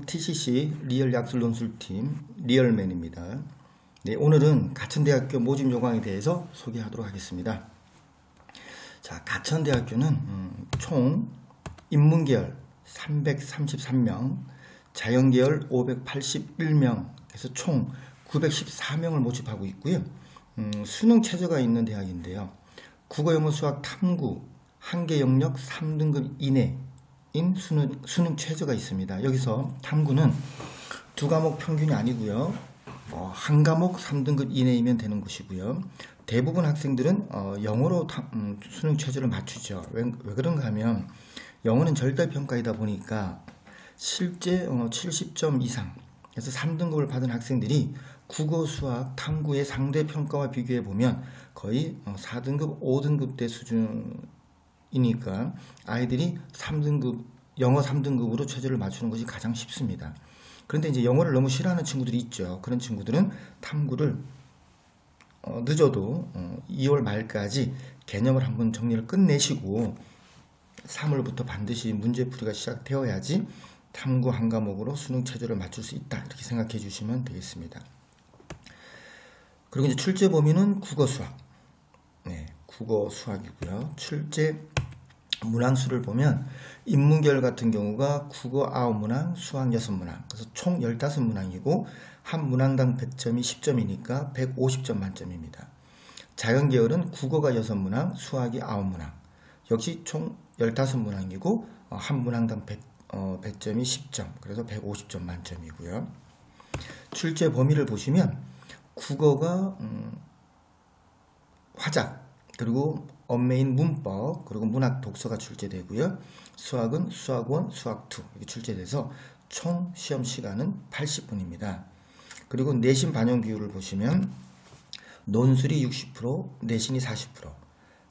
TCC 리얼 약술 논술팀 리얼맨입니다. 네, 오늘은 가천대학교 모집 요강에 대해서 소개하도록 하겠습니다. 자, 가천대학교는 총 인문계열 333명, 자연계열 581명, 그래서 총 914명을 모집하고 있고요. 수능 최저가 있는 대학인데요. 국어, 영어, 수학, 탐구 한개 영역 3등급 이내 인 수능 최저가 있습니다. 여기서 탐구는 두 과목 평균이 아니고요. 한 과목 3등급 이내이면 되는 것이고요. 대부분 학생들은 영어로 수능 최저를 맞추죠. 왜 그런가 하면 영어는 절대평가이다 보니까 실제 70점 이상 그래서 3등급을 받은 학생들이 국어, 수학, 탐구의 상대평가와 비교해 보면 거의 4등급, 5등급대 수준이니까 아이들이 3등급, 영어 3등급으로 최저를 맞추는 것이 가장 쉽습니다. 그런데 이제 영어를 너무 싫어하는 친구들이 있죠. 그런 친구들은 탐구를 늦어도 2월 말까지 개념을 한번 정리를 끝내시고 3월부터 반드시 문제풀이가 시작되어야지 탐구 한 과목으로 수능 최저를 맞출 수 있다. 이렇게 생각해 주시면 되겠습니다. 그리고 이제 출제 범위는 국어, 수학. 네, 국어, 수학이고요. 출제 문항수를 보면 인문계열 같은 경우가 국어 9문항, 수학 6문항, 그래서 총 15문항이고 한 문항당 100점이 10점이니까 150점 만점입니다. 자연계열은 국어가 6문항, 수학이 9문항, 역시 총 15문항이고 한 문항당 100점이 10점, 그래서 150점 만점이고요. 출제 범위를 보시면 국어가 화작, 그리고 언메인 문법, 그리고 문학 독서가 출제되고요. 수학은 수학원, 수학2 이렇게 출제돼서 총 시험 시간은 80분입니다. 그리고 내신 반영 비율을 보시면 논술이 60%, 내신이 40%.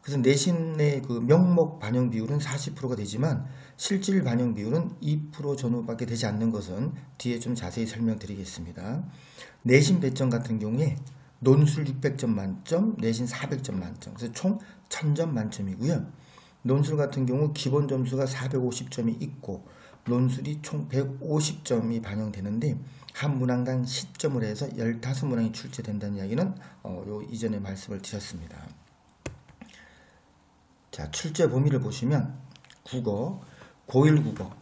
그래서 내신의 그 명목 반영 비율은 40%가 되지만 실질 반영 비율은 2% 전후밖에 되지 않는 것은 뒤에 좀 자세히 설명드리겠습니다. 내신 배점 같은 경우에 논술 600점 만점, 내신 400점 만점, 그래서 총 1000점 만점이고요. 논술 같은 경우 기본 점수가 450점이 있고 논술이 총 150점이 반영되는데 한 문항당 10점을 해서 15문항이 출제된다는 이야기는 요 이전에 말씀을 드렸습니다. 자, 출제 범위를 보시면 국어, 고1 국어,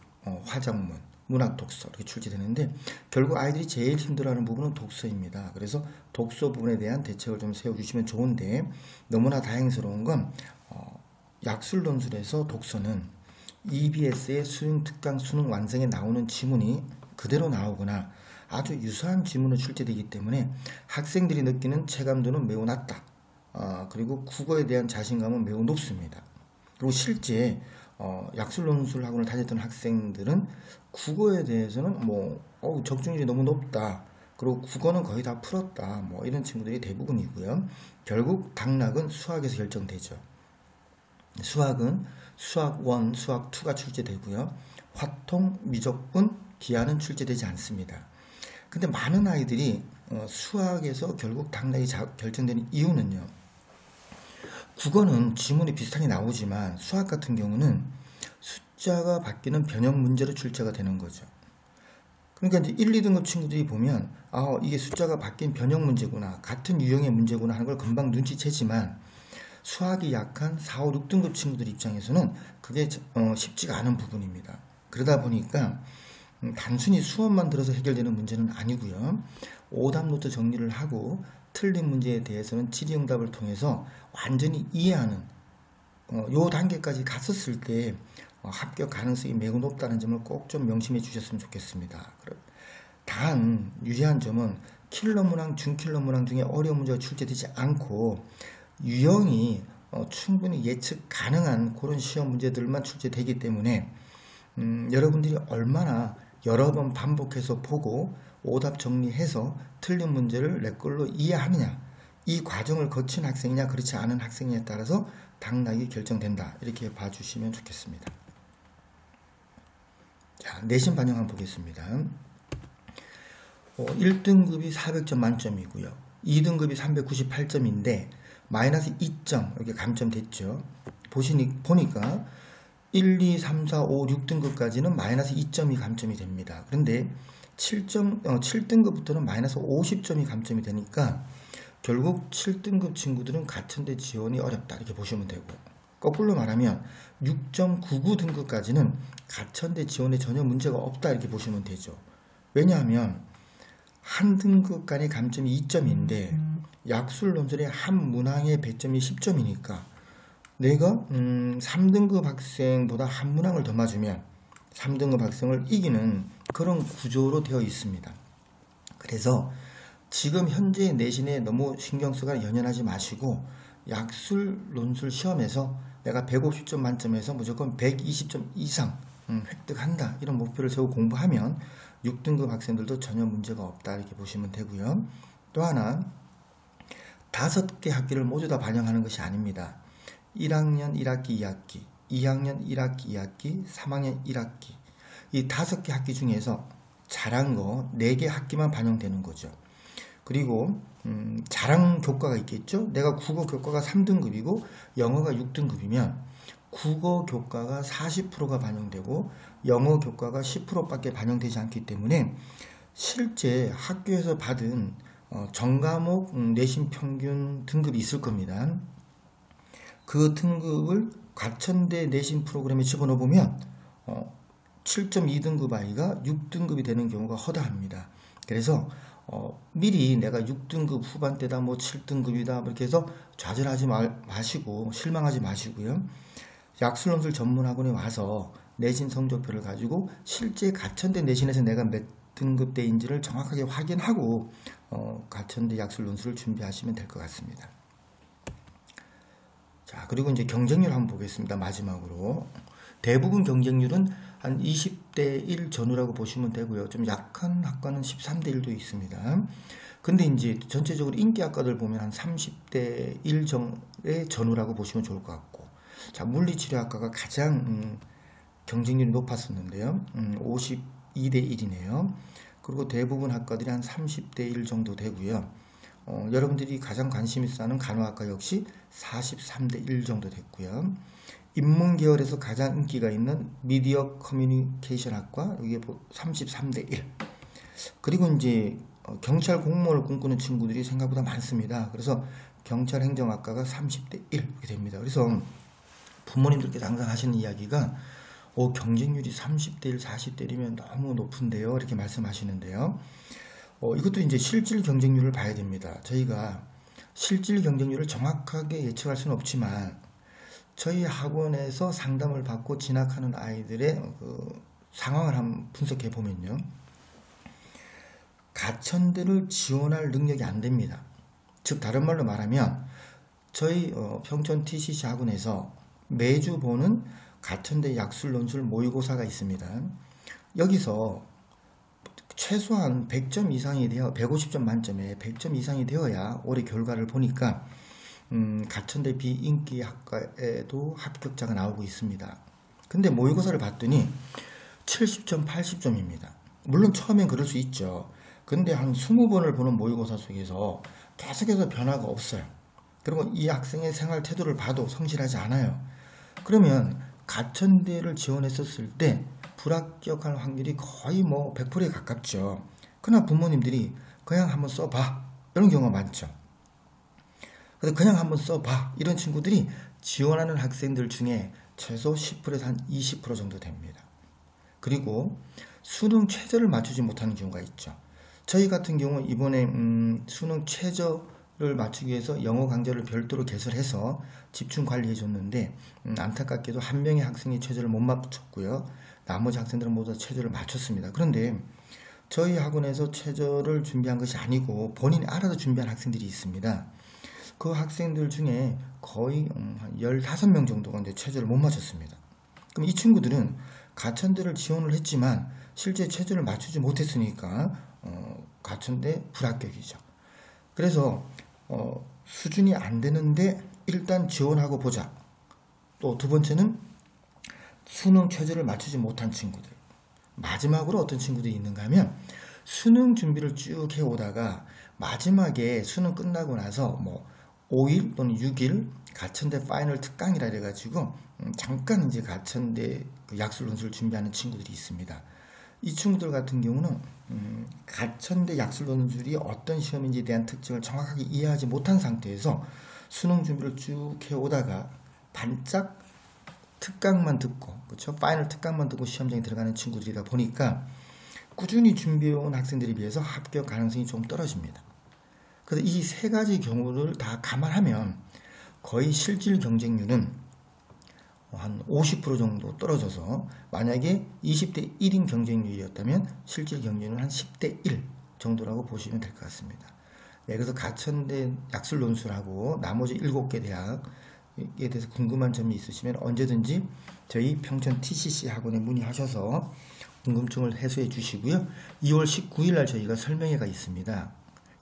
화작문, 문학 독서 이렇게 출제되는데 결국 아이들이 제일 힘들어하는 부분은 독서입니다. 그래서 독서 부분에 대한 대책을 좀 세워주시면 좋은데 너무나 다행스러운 건 약술 논술에서 독서는 EBS의 수능 특강 수능 완성에 나오는 지문이 그대로 나오거나 아주 유사한 지문으로 출제되기 때문에 학생들이 느끼는 체감도는 매우 낮다. 그리고 국어에 대한 자신감은 매우 높습니다. 그리고 실제 약술 논술 학원을 다녔던 학생들은 국어에 대해서는 적중률이 너무 높다. 그리고 국어는 거의 다 풀었다. 이런 친구들이 대부분이고요. 결국 당락은 수학에서 결정되죠. 수학은 수학 1, 수학 2가 출제되고요. 화통, 미적분, 기하는 출제되지 않습니다. 근데 많은 아이들이 수학에서 결국 당락이 결정되는 이유는요. 국어는 지문이 비슷하게 나오지만 수학 같은 경우는 숫자가 바뀌는 변형 문제로 출제가 되는 거죠. 그러니까 이제 1, 2등급 친구들이 보면 이게 숫자가 바뀐 변형 문제구나, 같은 유형의 문제구나 하는 걸 금방 눈치채지만 수학이 약한 4, 5, 6등급 친구들 입장에서는 그게 쉽지가 않은 부분입니다. 그러다 보니까 단순히 수업만 들어서 해결되는 문제는 아니고요. 오답 노트 정리를 하고 틀린 문제에 대해서는 질의응답을 통해서 완전히 이해하는 요 단계까지 갔었을 때 합격 가능성이 매우 높다는 점을 꼭 좀 명심해 주셨으면 좋겠습니다. 단 유리한 점은 킬러 문항, 중킬러 문항 중에 어려운 문제가 출제되지 않고 유형이 충분히 예측 가능한 그런 시험 문제들만 출제되기 때문에 여러분들이 얼마나 여러 번 반복해서 보고 오답 정리해서 틀린 문제를 내 걸로 이해하느냐, 이 과정을 거친 학생이냐 그렇지 않은 학생이냐에 따라서 당락이 결정된다. 이렇게 봐주시면 좋겠습니다. 자, 내신 반영 한번 보겠습니다. 1등급이 400점 만점이고요. 2등급이 398점인데 마이너스 2점 이렇게 감점됐죠. 보니까 1, 2, 3, 4, 5, 6등급까지는 마이너스 2점이 감점이 됩니다. 그런데 7등급부터는 마이너스 50점이 감점이 되니까 결국 7등급 친구들은 가천대 지원이 어렵다 이렇게 보시면 되고, 거꾸로 말하면 6.99등급까지는 가천대 지원에 전혀 문제가 없다 이렇게 보시면 되죠. 왜냐하면 한 등급 간의 감점이 2점인데 약술 논술의 한 문항의 배점이 10점이니까 내가 3등급 학생보다 한 문항을 더 맞으면 3등급 학생을 이기는 그런 구조로 되어 있습니다. 그래서 지금 현재 내신에 너무 신경 쓰거나 연연하지 마시고 약술 논술 시험에서 내가 150점 만점에서 무조건 120점 이상 획득한다 이런 목표를 세우고 공부하면 6등급 학생들도 전혀 문제가 없다 이렇게 보시면 되고요. 또 하나, 5개 학기를 모두 다 반영하는 것이 아닙니다. 1학년 1학기 2학기, 2학년 1학기 2학기, 3학년 1학기, 이 5개 학기 중에서 잘한 거 4개 학기만 반영되는 거죠. 그리고 자랑 교과가 있겠죠. 내가 국어 교과가 3등급이고 영어가 6등급이면 국어 교과가 40%가 반영되고 영어 교과가 10%밖에 반영되지 않기 때문에 실제 학교에서 받은 전과목 내신 평균 등급이 있을 겁니다. 그 등급을 가천대 내신 프로그램에 집어넣으면 7.2등급 아이가 6등급이 되는 경우가 허다합니다. 그래서 미리 내가 6등급 후반대다 뭐 7등급이다 이렇게 해서 좌절하지 마시고 실망하지 마시고요. 약술논술 전문학원에 와서 내신 성적표를 가지고 실제 가천대 내신에서 내가 몇 등급대인지를 정확하게 확인하고 가천대 약술논술을 준비하시면 될 것 같습니다. 자, 그리고 이제 경쟁률 한번 보겠습니다. 마지막으로 대부분 경쟁률은 한 20대 1 전후라고 보시면 되고요. 좀 약한 학과는 13대 1도 있습니다. 근데 이제 전체적으로 인기 학과들 보면 한 30대 1 정의 전후라고 보시면 좋을 것 같고, 자, 물리치료학과가 가장 경쟁률이 높았었는데요. 52대 1이네요. 그리고 대부분 학과들이 한 30대 1 정도 되고요. 여러분들이 가장 관심 있어 하는 간호학과 역시 43대 1 정도 됐고요. 인문계열에서 가장 인기가 있는 미디어 커뮤니케이션 학과 여기 33대 1. 그리고 이제 경찰 공무원을 꿈꾸는 친구들이 생각보다 많습니다. 그래서 경찰행정학과가 30대 1 이렇게 됩니다. 그래서 부모님들께서 항상 하시는 이야기가 경쟁률이 30대 1, 40대 1이면 너무 높은데요 이렇게 말씀하시는데요. 이것도 이제 실질 경쟁률을 봐야 됩니다. 저희가 실질 경쟁률을 정확하게 예측할 수는 없지만 저희 학원에서 상담을 받고 진학하는 아이들의 상황을 한번 분석해 보면요. 가천대를 지원할 능력이 안 됩니다. 즉 다른 말로 말하면 저희 평촌 TCC 학원에서 매주 보는 가천대 약술논술 모의고사가 있습니다. 여기서 최소한 100점 이상이 되어 150점 만점에 100점 이상이 되어야 올해 결과를 보니까 가천대 비인기 학과에도 합격자가 나오고 있습니다. 근데 모의고사를 봤더니 70점, 80점입니다. 물론 처음엔 그럴 수 있죠. 근데 한 20번을 보는 모의고사 속에서 계속해서 변화가 없어요. 그리고 이 학생의 생활 태도를 봐도 성실하지 않아요. 그러면 가천대를 지원했었을 때 불합격할 확률이 거의 뭐 100%에 가깝죠. 그러나 부모님들이 그냥 한번 써봐 이런 경우가 많죠. 그래서 그냥 한번 써봐 이런 친구들이 지원하는 학생들 중에 최소 10%에서 한 20% 정도 됩니다. 그리고 수능 최저를 맞추지 못하는 경우가 있죠. 저희 같은 경우 이번에 수능 최저를 맞추기 위해서 영어 강좌를 별도로 개설해서 집중 관리해 줬는데 안타깝게도 한 명의 학생이 최저를 못 맞췄고요. 나머지 학생들은 모두 최저를 맞췄습니다. 그런데 저희 학원에서 최저를 준비한 것이 아니고 본인이 알아서 준비한 학생들이 있습니다. 그 학생들 중에 거의 한 15명 정도가 이제 최저를 못 맞췄습니다. 그럼 이 친구들은 가천대를 지원을 했지만 실제 최저를 맞추지 못했으니까 가천대 불합격이죠. 그래서 수준이 안 되는데 일단 지원하고 보자. 또 두 번째는 수능 최저를 맞추지 못한 친구들. 마지막으로 어떤 친구들이 있는가 하면 수능 준비를 쭉 해오다가 마지막에 수능 끝나고 나서 뭐 5일 또는 6일 가천대 파이널 특강이라 해가지고 잠깐 이제 가천대 그 약술 논술을 준비하는 친구들이 있습니다. 이 친구들 같은 경우는 가천대 약술 논술이 어떤 시험인지에 대한 특징을 정확하게 이해하지 못한 상태에서 수능 준비를 쭉 해오다가 반짝 특강만 듣고, 그렇죠? 파이널 특강만 듣고 시험장에 들어가는 친구들이다 보니까 꾸준히 준비해온 학생들에 비해서 합격 가능성이 좀 떨어집니다. 그래서 이 세 가지 경우를 다 감안하면 거의 실질 경쟁률은 한 50% 정도 떨어져서, 만약에 20대 1인 경쟁률이었다면 실질 경쟁률은 한 10대 1 정도라고 보시면 될 것 같습니다. 네, 그래서 가천대 약술 논술하고 나머지 7개 대학에 대해서 궁금한 점이 있으시면 언제든지 저희 평촌 TCC 학원에 문의하셔서 궁금증을 해소해 주시고요. 2월 19일 날 저희가 설명회가 있습니다.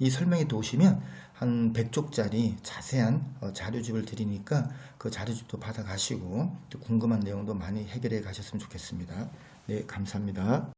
이 설명회 또 오시면 한 100쪽짜리 자세한 자료집을 드리니까 그 자료집도 받아가시고 또 궁금한 내용도 많이 해결해 가셨으면 좋겠습니다. 네, 감사합니다.